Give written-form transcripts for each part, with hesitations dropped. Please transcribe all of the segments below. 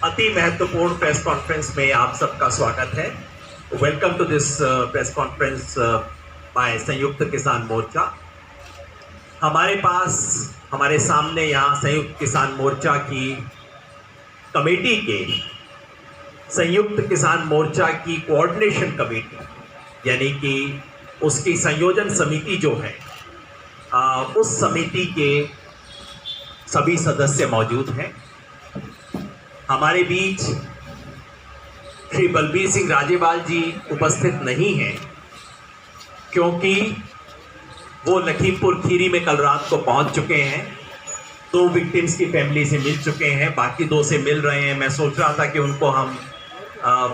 अति महत्वपूर्ण press conference में आप सबका स्वागत है। Welcome to this press conference by Samyukt Kisan मोर्चा। हमारे सामने यहाँ संयुक्त किसान मोर्चा की कमेटी के संयुक्त किसान मोर्चा की कोऑर्डिनेशन कमेटी यानी कि उसकी संयोजन समिति जो है उस समिति के सभी सदस्य मौजूद हैं। हमारे बीच श्री बलबीर सिंह राजेवाल जी उपस्थित नहीं हैं क्योंकि वो लखीमपुर खीरी में कल रात को पहुंच चुके हैं। 2 विक्टिम्स की फैमिली से मिल चुके हैं, बाकी 2 से मिल रहे हैं। मैं सोच रहा था कि उनको हम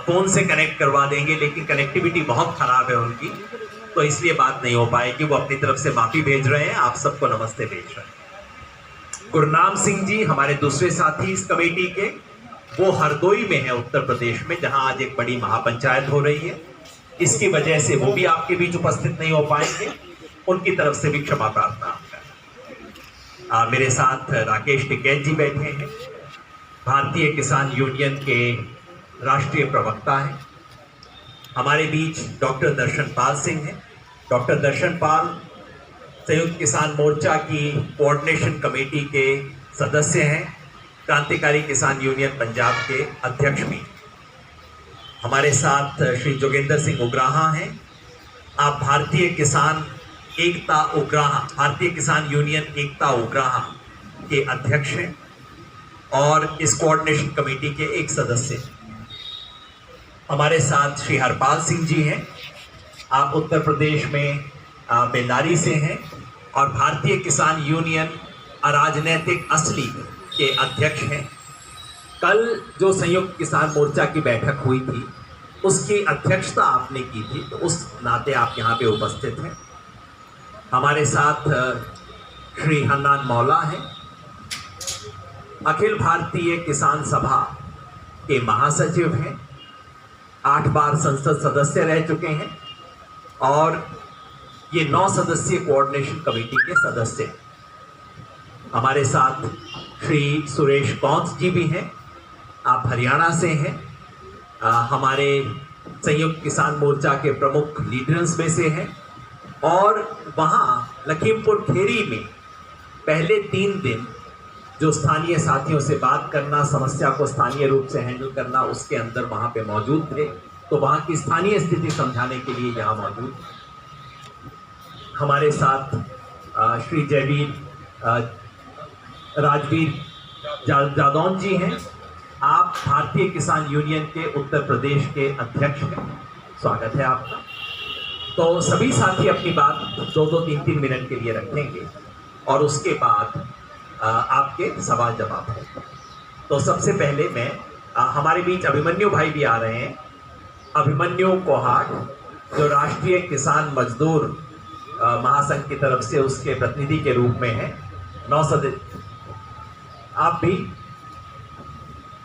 फ़ोन से कनेक्ट करवा देंगे, लेकिन कनेक्टिविटी बहुत ख़राब है उनकी, तो इसलिए बात नहीं हो पाएगी। वो अपनी तरफ से माफ़ी भेज रहे हैं, आप सबको नमस्ते भेज रहे हैं। गुरनाम सिंह जी हमारे दूसरे साथी इस कमेटी के, वो हरदोई में है उत्तर प्रदेश में, जहां आज एक बड़ी महापंचायत हो रही है। इसकी वजह से वो भी आपके बीच उपस्थित नहीं हो पाएंगे, उनकी तरफ से भी क्षमा प्रार्थना। मेरे साथ राकेश टिकैत जी बैठे हैं, भारतीय किसान यूनियन के राष्ट्रीय प्रवक्ता हैं। हमारे बीच डॉक्टर दर्शन पाल सिंह हैं। डॉक्टर दर्शन पाल संयुक्त किसान मोर्चा की कोऑर्डिनेशन कमेटी के सदस्य हैं, क्रांतिकारी किसान यूनियन पंजाब के अध्यक्ष भी। हमारे साथ श्री जोगेंद्र सिंह उग्राहा हैं। आप भारतीय किसान यूनियन एकता उग्राहा के अध्यक्ष हैं और इस कोऑर्डिनेशन कमेटी के एक सदस्य हैं। हमारे साथ श्री हरपाल सिंह जी हैं। आप उत्तर प्रदेश में बेल्लारी से हैं और भारतीय किसान यूनियन अराजनैतिक असली के अध्यक्ष हैं। कल जो संयुक्त किसान मोर्चा की बैठक हुई थी उसकी अध्यक्षता आपने की थी, तो उस नाते आप यहाँ पे उपस्थित हैं। हमारे साथ श्री हन्नान मौला हैं, अखिल भारतीय किसान सभा के महासचिव हैं, 8 बार संसद सदस्य रह चुके हैं और ये 9 सदस्यीय कोऑर्डिनेशन कमेटी के सदस्य हैं। हमारे साथ श्री सुरेश कौंस जी भी हैं, आप हरियाणा से हैं, हमारे संयुक्त किसान मोर्चा के प्रमुख लीडर्स में से हैं और वहाँ लखीमपुर खीरी में पहले 3 दिन जो स्थानीय साथियों से बात करना, समस्या को स्थानीय रूप से हैंडल करना, उसके अंदर वहाँ पे मौजूद थे, तो वहाँ की स्थानीय स्थिति समझाने के लिए यहाँ मौजूद। हमारे साथ श्री राजवीर जादौन जी हैं। आप भारतीय किसान यूनियन के उत्तर प्रदेश के अध्यक्ष हैं, स्वागत है आपका। तो सभी साथी अपनी बात 2-2, 3-3 मिनट के लिए रखेंगे और उसके बाद आपके सवाल जवाब होंगे। तो सबसे पहले मैं हमारे बीच अभिमन्यु भाई भी आ रहे हैं, अभिमन्यु कोहाट जो राष्ट्रीय किसान मजदूर महासंघ की तरफ से उसके प्रतिनिधि के रूप में है। 9 सदस्य आप भी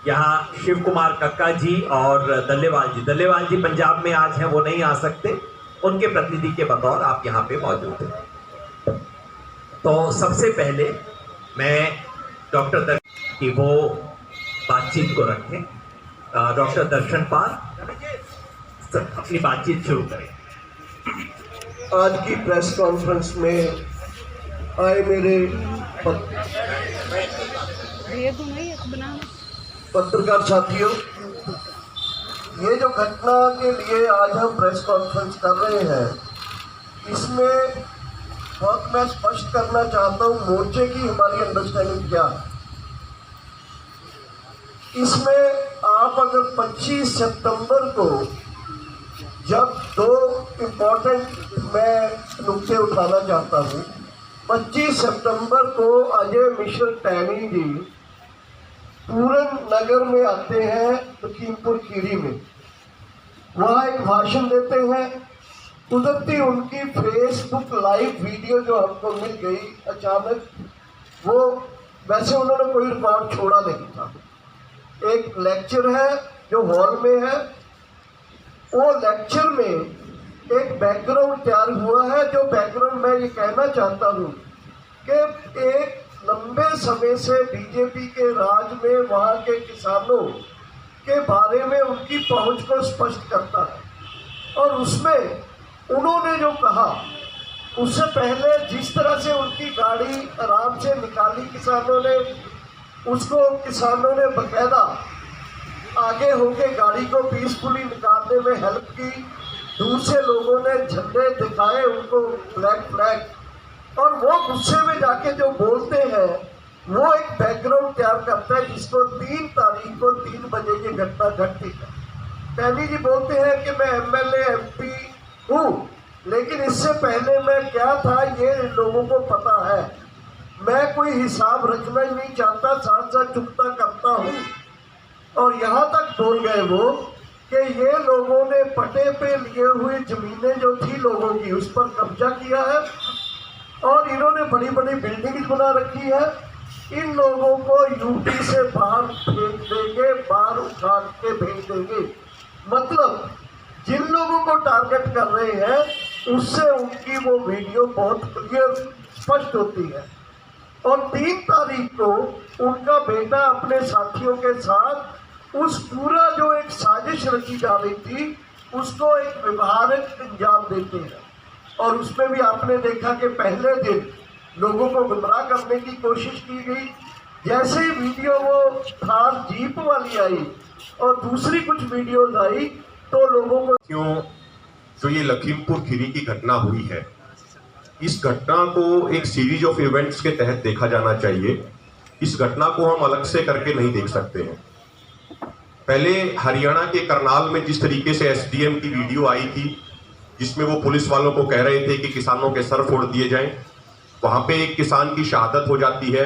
यहाँ, शिव कुमार कक्का जी और दल्लेवाल जी पंजाब में आज हैं, वो नहीं आ सकते, उनके प्रतिनिधि के बतौर आप यहाँ पे मौजूद हैं। तो सबसे पहले मैं डॉक्टर दर्शन की वो बातचीत को रखें। डॉक्टर दर्शन पाल अपनी बातचीत शुरू करें। आज की प्रेस कॉन्फ्रेंस में आए मेरे पत्रकार साथियों, ये जो घटना के लिए आज हम प्रेस कॉन्फ्रेंस कर रहे हैं, इसमें बहुत मैं स्पष्ट करना चाहता हूँ मोर्चे की हमारी अंडरस्टैंडिंग क्या है। इसमें आप अगर 25 सितंबर को जब 2 इम्पोर्टेंट मैं नुक्ते उठाना चाहता हूँ। 25 सितंबर को अजय मिश्र टैनी जी पूरन नगर में आते हैं लखीमपुर खीरी में, वहाँ एक भाषण देते हैं। कुदरती उनकी फेसबुक लाइव वीडियो जो हमको मिल गई अचानक, वो वैसे उन्होंने कोई रिकॉर्ड छोड़ा नहीं था। एक लेक्चर है जो हॉल में है, वो लेक्चर में एक बैकग्राउंड तैयार हुआ है, जो बैकग्राउंड मैं ये कहना चाहता हूँ कि एक लंबे समय से बीजेपी के राज में वहाँ के किसानों के बारे में उनकी पहुंच को स्पष्ट करता है। और उसमें उन्होंने जो कहा, उससे पहले जिस तरह से उनकी गाड़ी आराम से निकाली किसानों ने, उसको किसानों ने बकायदा आगे होके गाड़ी को पीसफुली निकालने में हेल्प की। दूसरे लोगों ने झंडे दिखाए उनको, ब्लैक फ्लैग, और वो गुस्से में जाके जो बोलते हैं वो एक बैकग्राउंड तैयार करता है जिसको 3 तारीख को 3 बजे की घटना घटती है। पैनी जी बोलते हैं कि मैं एमएलए एमपी हूँ, लेकिन इससे पहले मैं क्या था ये लोगों को पता है। मैं कोई हिसाब रखना ही नहीं चाहता, साथ साथ चुकता करता हूँ। और यहाँ तक बोल गए वो कि ये लोगों ने पट्टे पे लिए हुई जमीनें जो थी लोगों की, उस पर कब्जा किया है और इन्होंने बड़ी बड़ी बिल्डिंग बना रखी है। इन लोगों को यूपी से बाहर भेज देंगे, बाहर उठा के भेज देंगे। मतलब जिन लोगों को टारगेट कर रहे हैं उससे उनकी वो वीडियो बहुत क्लियर स्पष्ट होती है। और 3 तारीख को उनका बेटा अपने साथियों के साथ उस पूरा जो एक साजिश रची जा रही थी उसको एक व्यवहारिक अंजाम देते हैं। और उसमें भी आपने देखा कि पहले दिन लोगों को गुमराह करने की कोशिश की गई। जैसे ही वीडियो वो थार जीप वाली आई और दूसरी कुछ वीडियोज आई तो लोगों को क्यों जो ये लखीमपुर खीरी की घटना हुई है, इस घटना को एक सीरीज ऑफ इवेंट्स के तहत देखा जाना चाहिए। इस घटना को हम अलग से करके नहीं देख सकते हैं। पहले हरियाणा के करनाल में जिस तरीके से एसडीएम की वीडियो आई थी जिसमें वो पुलिस वालों को कह रहे थे कि किसानों के सर फोड़ दिए जाएं, वहां पे एक किसान की शहादत हो जाती है,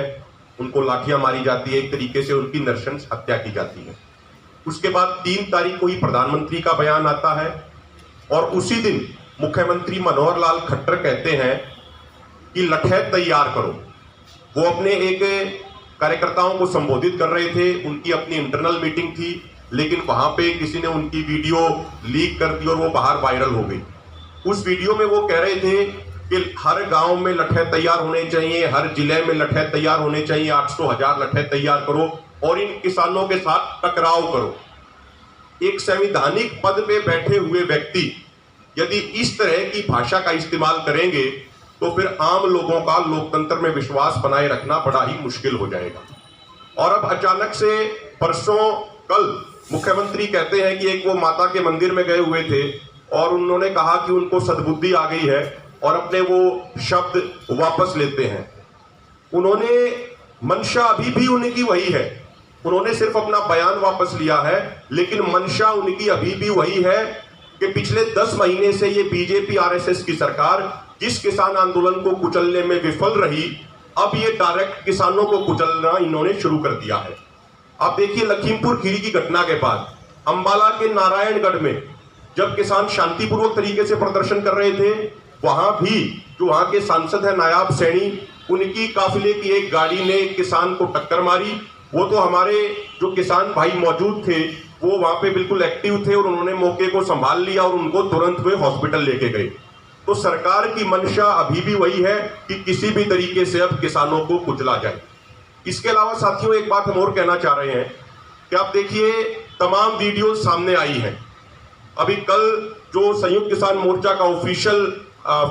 उनको लाठियां मारी जाती है, एक तरीके से उनकी नृशंस हत्या की जाती है। उसके बाद 3 तारीख को ही प्रधानमंत्री का बयान आता है और उसी दिन मुख्यमंत्री मनोहर लाल खट्टर कहते हैं कि लठैत तैयार करो। वो अपने एक कार्यकर्ताओं को संबोधित कर रहे थे, उनकी अपनी इंटरनल मीटिंग थी, लेकिन वहां पे किसी ने उनकी वीडियो लीक कर दी और वो बाहर वायरल हो गई। उस वीडियो में वो कह रहे थे कि हर गांव में लठैत तैयार होने चाहिए, हर जिले में लठैत तैयार होने चाहिए, 800,000 लठैत तैयार करो और इन किसानों के साथ टकराव करो। एक संवैधानिक पद पे बैठे हुए व्यक्ति यदि इस तरह की भाषा का इस्तेमाल करेंगे तो फिर आम लोगों का लोकतंत्र में विश्वास बनाए रखना बड़ा ही मुश्किल हो जाएगा। और अब अचानक से परसों कल मुख्यमंत्री कहते हैं कि एक वो माता के मंदिर में गए हुए थे और उन्होंने कहा कि उनको सद्बुद्धि आ गई है और अपने वो शब्द वापस लेते हैं। उन्होंने मंशा अभी भी उनकी वही है, उन्होंने सिर्फ अपना बयान वापस लिया है, लेकिन मंशा उनकी अभी भी वही है कि पिछले 10 महीने से ये बीजेपी आरएसएस की सरकार जिस किसान आंदोलन को कुचलने में विफल रही, अब ये डायरेक्ट किसानों को कुचलना इन्होंने शुरू कर दिया है। आप देखिए लखीमपुर खीरी की घटना के बाद अंबाला के नारायणगढ़ में जब किसान शांतिपूर्वक तरीके से प्रदर्शन कर रहे थे, वहां भी जो वहां के सांसद है नायाब सैनी, उनकी काफिले की एक गाड़ी ने किसान को टक्कर मारी। वो तो हमारे जो किसान भाई मौजूद थे वो वहां पे बिल्कुल एक्टिव थे और उन्होंने मौके को संभाल लिया और उनको तुरंत वे हॉस्पिटल लेके गए। तो सरकार की मंशा अभी भी वही है कि किसी भी तरीके से अब किसानों को कुचला जाए। इसके अलावा साथियों एक बात हम और कहना चाह रहे हैं कि आप देखिए तमाम वीडियो सामने आई हैं। अभी कल जो संयुक्त किसान मोर्चा का ऑफिशियल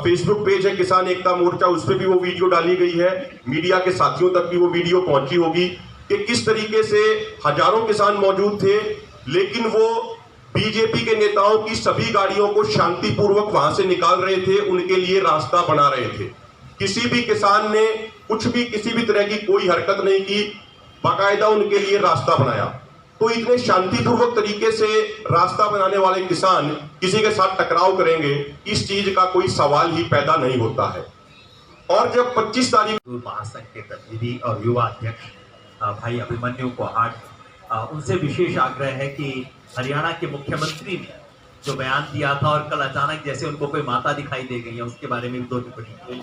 फेसबुक पेज है किसान एकता मोर्चा, उस पर भी वो वीडियो डाली गई है, मीडिया के साथियों तक भी वो वीडियो पहुंची होगी कि किस तरीके से हजारों किसान मौजूद थे, लेकिन वो बीजेपी के नेताओं की सभी गाड़ियों को शांतिपूर्वक वहां से निकाल रहे थे, उनके लिए रास्ता बना रहे थे। किसी भी किसान ने कुछ भी किसी भी तरह की कोई हरकत नहीं की, बाकायदा उनके लिए रास्ता बनाया। तो इतने शांतिपूर्वक तरीके से रास्ता बनाने वाले किसान किसी के साथ टकराव करेंगे, इस चीज का कोई सवाल ही पैदा नहीं होता है। और जब 25 तारीख महासंघ के प्रतिनिधि और युवा अध्यक्ष भाई अभिमन्यु कोहाट, उनसे विशेष आग्रह है कि हरियाणा के मुख्यमंत्री ने जो बयान दिया था और कल अचानक जैसे उनको कोई माता दिखाई दे गई है, उसके बारे में भी 2 टिप्पणी।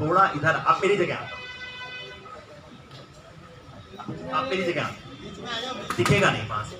थोड़ा इधर आप मेरी जगह आप मेरी जगह दिखेगा नहीं वहां से।